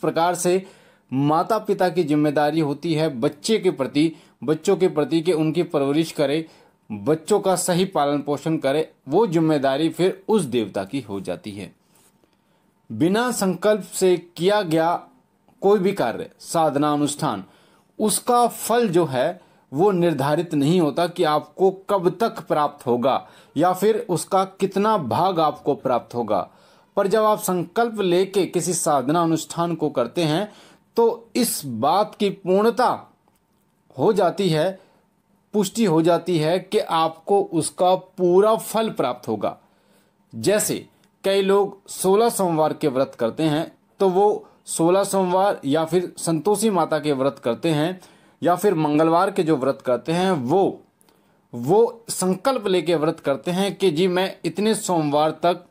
प्रकार से माता पिता की जिम्मेदारी होती है बच्चों के प्रति कि उनकी परवरिश करे, बच्चों का सही पालन पोषण करे, वो जिम्मेदारी फिर उस देवता की हो जाती है। बिना संकल्प से किया गया कोई भी कार्य, साधना, अनुष्ठान, उसका फल जो है वो निर्धारित नहीं होता कि आपको कब तक प्राप्त होगा या फिर उसका कितना भाग आपको प्राप्त होगा। पर जब आप संकल्प लेके किसी साधना अनुष्ठान को करते हैं तो इस बात की पूर्णता हो जाती है, पुष्टि हो जाती है कि आपको उसका पूरा फल प्राप्त होगा। जैसे कई लोग 16 सोमवार के व्रत करते हैं तो वो 16 सोमवार या फिर संतोषी माता के व्रत करते हैं या फिर मंगलवार के जो व्रत करते हैं वो संकल्प लेके व्रत करते हैं कि जी मैं इतने सोमवार तक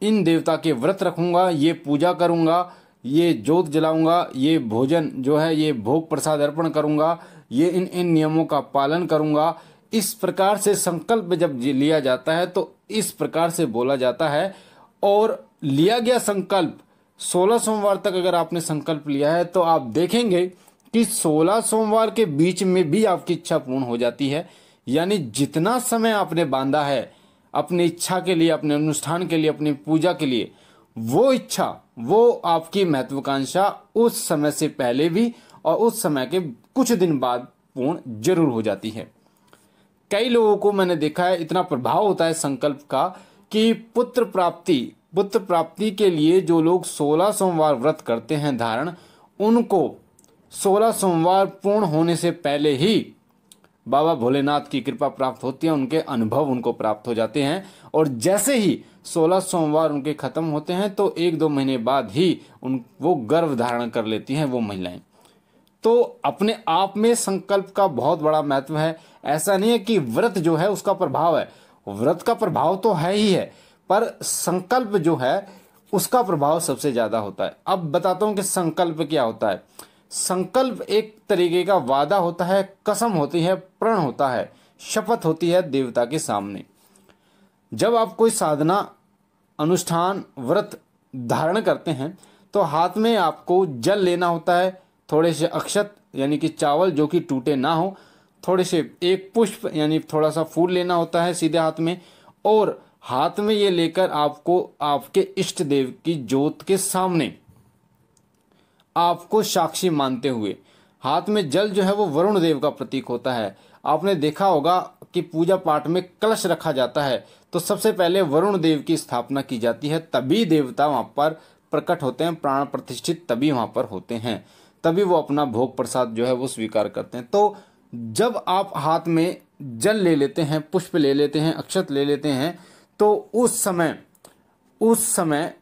इन देवता के व्रत रखूंगा, ये पूजा करूंगा, ये जोत जलाऊंगा, ये भोजन जो है ये भोग प्रसाद अर्पण करूंगा, ये इन नियमों का पालन करूंगा। इस प्रकार से संकल्प जब लिया जाता है तो इस प्रकार से बोला जाता है। और लिया गया संकल्प 16 सोमवार तक अगर आपने संकल्प लिया है तो आप देखेंगे कि 16 सोमवार के बीच में भी आपकी इच्छा पूर्ण हो जाती है। यानी जितना समय आपने बांधा है अपनी इच्छा के लिए, अपने अनुष्ठान के लिए, अपनी पूजा के लिए, वो इच्छा, वो आपकी महत्वाकांक्षा उस समय से पहले भी और उस समय के कुछ दिन बाद पूर्ण जरूर हो जाती है। कई लोगों को मैंने देखा है इतना प्रभाव होता है संकल्प का कि पुत्र प्राप्ति के लिए जो लोग 16 सोमवार व्रत करते हैं धारण, उनको 16 सोमवार पूर्ण होने से पहले ही बाबा भोलेनाथ की कृपा प्राप्त होती है, उनके अनुभव उनको प्राप्त हो जाते हैं। और जैसे ही 16 सोमवार उनके खत्म होते हैं तो 1-2 महीने बाद ही वो गर्भ धारण कर लेती हैं वो महिलाएं। तो अपने आप में संकल्प का बहुत बड़ा महत्व है। ऐसा नहीं है कि व्रत जो है उसका प्रभाव है, व्रत का प्रभाव तो है ही है, पर संकल्प जो है उसका प्रभाव सबसे ज्यादा होता है। अब बताता हूं कि संकल्प क्या होता है। संकल्प एक तरीके का वादा होता है, कसम होती है, प्रण होता है, शपथ होती है देवता के सामने। जब आप कोई साधना, अनुष्ठान, व्रत धारण करते हैं तो हाथ में आपको जल लेना होता है, थोड़े से अक्षत यानी कि चावल जो कि टूटे ना हो, थोड़े से एक पुष्प यानी थोड़ा सा फूल लेना होता है सीधे हाथ में, और हाथ में ये लेकर आपको आपके इष्ट देव की ज्योत के सामने आपको साक्षी मानते हुए, हाथ में जल जो है वो वरुण देव का प्रतीक होता है। आपने देखा होगा कि पूजा पाठ में कलश रखा जाता है तो सबसे पहले वरुण देव की स्थापना की जाती है, तभी देवता वहां पर प्रकट होते हैं, प्राण प्रतिष्ठित तभी वहां पर होते हैं, तभी वो अपना भोग प्रसाद जो है वो स्वीकार करते हैं। तो जब आप हाथ में जल ले लेते हैं, पुष्प ले लेते हैं, अक्षत ले लेते हैं, तो उस समय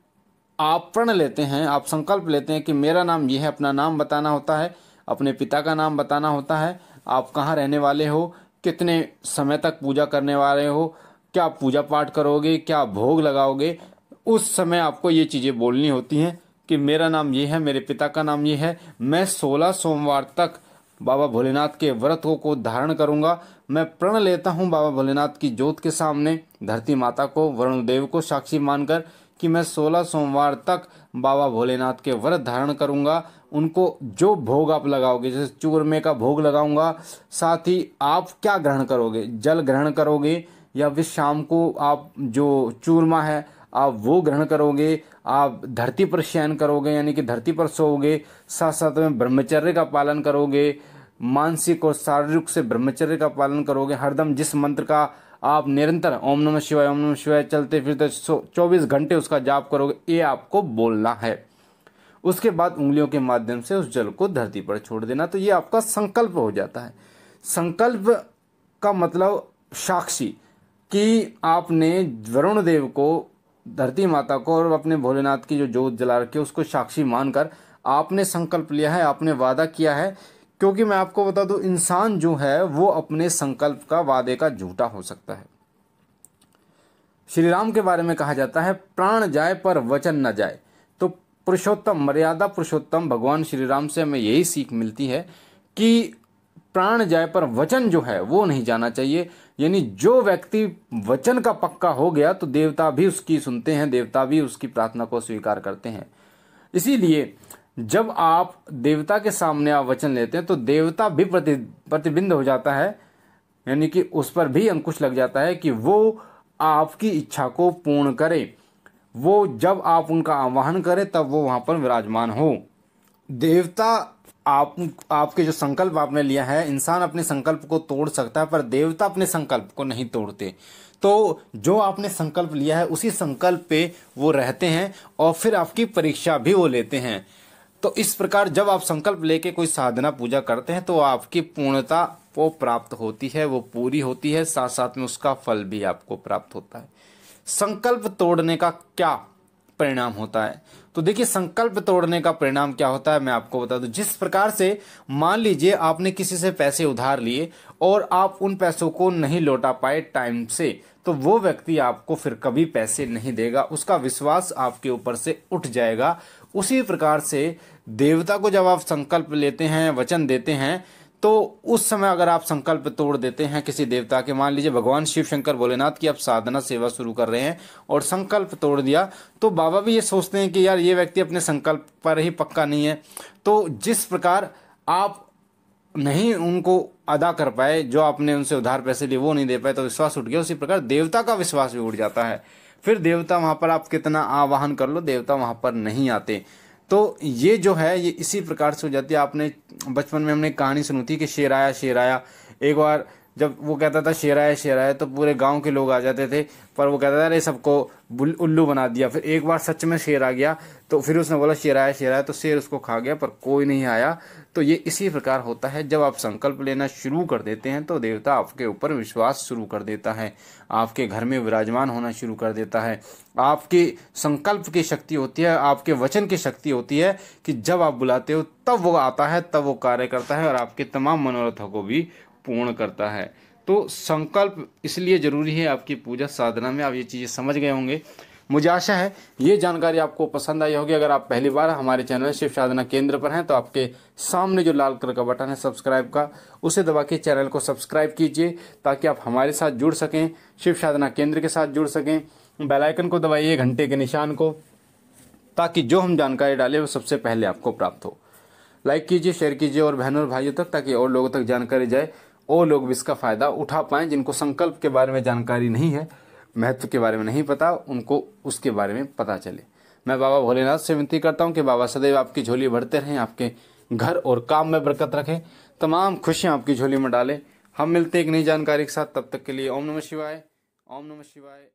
आप प्रण लेते हैं, आप संकल्प लेते हैं कि मेरा नाम ये है, अपना नाम बताना होता है, अपने पिता का नाम बताना होता है, आप कहाँ रहने वाले हो, कितने समय तक पूजा करने वाले हो, क्या पूजा पाठ करोगे, क्या भोग लगाओगे। उस समय आपको ये चीज़ें बोलनी होती हैं कि मेरा नाम ये है, मेरे पिता का नाम ये है, मैं 16 सोमवार तक बाबा भोलेनाथ के व्रतों को धारण करूंगा। मैं प्रण लेता हूं बाबा भोलेनाथ की ज्योत के सामने, धरती माता को, वरुण देव को साक्षी मानकर कि मैं 16 सोमवार तक बाबा भोलेनाथ के व्रत धारण करूंगा। उनको जो भोग आप लगाओगे, जैसे चूरमे का भोग लगाऊंगा, साथ ही आप क्या ग्रहण करोगे, जल ग्रहण करोगे या फिर शाम को आप जो चूरमा है आप वो ग्रहण करोगे, आप धरती पर शयन करोगे यानी कि धरती पर सोओगे, साथ साथ में ब्रह्मचर्य का पालन करोगे, मानसिक और शारीरिक से ब्रह्मचर्य का पालन करोगे, हरदम जिस मंत्र का आप निरंतर ओम नमः शिवाय चलते फिरते 24 घंटे उसका जाप करोगे, ये आपको बोलना है। उसके बाद उंगलियों के माध्यम से उस जल को धरती पर छोड़ देना। तो ये आपका संकल्प हो जाता है। संकल्प का मतलब साक्षी कि आपने वरुण देव को, धरती माता को और अपने भोलेनाथ की जो ज्योत जला रखी है उसको साक्षी मानकर आपने संकल्प लिया है, आपने वादा किया है। क्योंकि मैं आपको बता दूं, इंसान जो है वो अपने संकल्प का, वादे का झूठा हो सकता है। श्री राम के बारे में कहा जाता है, प्राण जाए पर वचन न जाए। तो पुरुषोत्तम, मर्यादा पुरुषोत्तम भगवान श्री राम से हमें यही सीख मिलती है कि प्राण जाए पर वचन जो है वो नहीं जाना चाहिए। यानी जो व्यक्ति वचन का पक्का हो गया तो देवता भी उसकी सुनते हैं, देवता भी उसकी प्रार्थना को स्वीकार करते हैं। इसीलिए जब आप देवता के सामने आप वचन लेते हैं तो देवता भी प्रतिबिंब हो जाता है, यानी कि उस पर भी अंकुश लग जाता है कि वो आपकी इच्छा को पूर्ण करे। वो जब आप उनका आवाहन करें तब वो वहां पर विराजमान हो। देवता आपके जो संकल्प आपने लिया है, इंसान अपने संकल्प को तोड़ सकता है पर देवता अपने संकल्प को नहीं तोड़ते। तो जो आपने संकल्प लिया है उसी संकल्प पे वो रहते हैं और फिर आपकी परीक्षा भी वो लेते हैं। तो इस प्रकार जब आप संकल्प लेके कोई साधना पूजा करते हैं तो आपकी पूर्णता वो प्राप्त होती है, वो पूरी होती है, साथ साथ में उसका फल भी आपको प्राप्त होता है। संकल्प तोड़ने का क्या परिणाम होता है? तो देखिए, संकल्प तोड़ने का परिणाम क्या होता है मैं आपको बता दूं। जिस प्रकार से मान लीजिए आपने किसी से पैसे उधार लिए और आप उन पैसों को नहीं लौटा पाए टाइम से, तो वो व्यक्ति आपको फिर कभी पैसे नहीं देगा, उसका विश्वास आपके ऊपर से उठ जाएगा। उसी प्रकार से देवता को जब आप संकल्प लेते हैं, वचन देते हैं, तो उस समय अगर आप संकल्प तोड़ देते हैं किसी देवता के, मान लीजिए भगवान शिव शंकर भोलेनाथ की आप साधना सेवा शुरू कर रहे हैं और संकल्प तोड़ दिया, तो बाबा भी ये सोचते हैं कि यार ये व्यक्ति अपने संकल्प पर ही पक्का नहीं है। तो जिस प्रकार आप नहीं उनको अदा कर पाए, जो आपने उनसे उधार पैसे लिए वो नहीं दे पाए, तो विश्वास उठ गया। उसी प्रकार देवता का विश्वास भी उठ जाता है। फिर देवता वहां पर आप कितना आवाहन कर लो, देवता वहां पर नहीं आते। तो ये जो है ये इसी प्रकार से हो जाती है। आपने बचपन में हमने कहानी सुनी थी कि शेर आया शेर आया। एक बार जब वो कहता था शेर आया तो पूरे गांव के लोग आ जाते थे, पर वो कहता था अरे सबको उल्लू बना दिया। फिर एक बार सच में शेर आ गया तो फिर उसने बोला शेर आया, तो शेर उसको खा गया पर कोई नहीं आया। तो ये इसी प्रकार होता है, जब आप संकल्प लेना शुरू कर देते हैं तो देवता आपके ऊपर विश्वास शुरू कर देता है, आपके घर में विराजमान होना शुरू कर देता है। आपके संकल्प की शक्ति होती है, आपके वचन की शक्ति होती है कि जब आप बुलाते हो तब वो आता है, तब वो कार्य करता है और आपके तमाम मनोरथों को भी पूर्ण करता है। तो संकल्प इसलिए जरूरी है आपकी पूजा साधना में। आप ये चीज़ें समझ गए होंगे। मुझे आशा है ये जानकारी आपको पसंद आई होगी। अगर आप पहली बार हमारे चैनल शिव साधना केंद्र पर हैं तो आपके सामने जो लाल कलर का बटन है सब्सक्राइब का, उसे दबा के चैनल को सब्सक्राइब कीजिए ताकि आप हमारे साथ जुड़ सकें, शिव साधना केंद्र के साथ जुड़ सकें। बेल आइकन को दबाइए, घंटे के निशान को, ताकि जो हम जानकारी डालें वो सबसे पहले आपको प्राप्त हो। लाइक कीजिए, शेयर कीजिए और बहनों और भाइयों तक, ताकि और लोगों तक जानकारी जाए और लोग भी इसका फायदा उठा पाएं। जिनको संकल्प के बारे में जानकारी नहीं है, महत्व के बारे में नहीं पता, उनको उसके बारे में पता चले। मैं बाबा भोलेनाथ से विनती करता हूं कि बाबा सदैव आपकी झोली भरते रहें, आपके घर और काम में बरकत रखें, तमाम खुशियां आपकी झोली में डालें। हम मिलते एक नई जानकारी के साथ, तब तक के लिए ओम नमः शिवाय, ओम नमः शिवाय।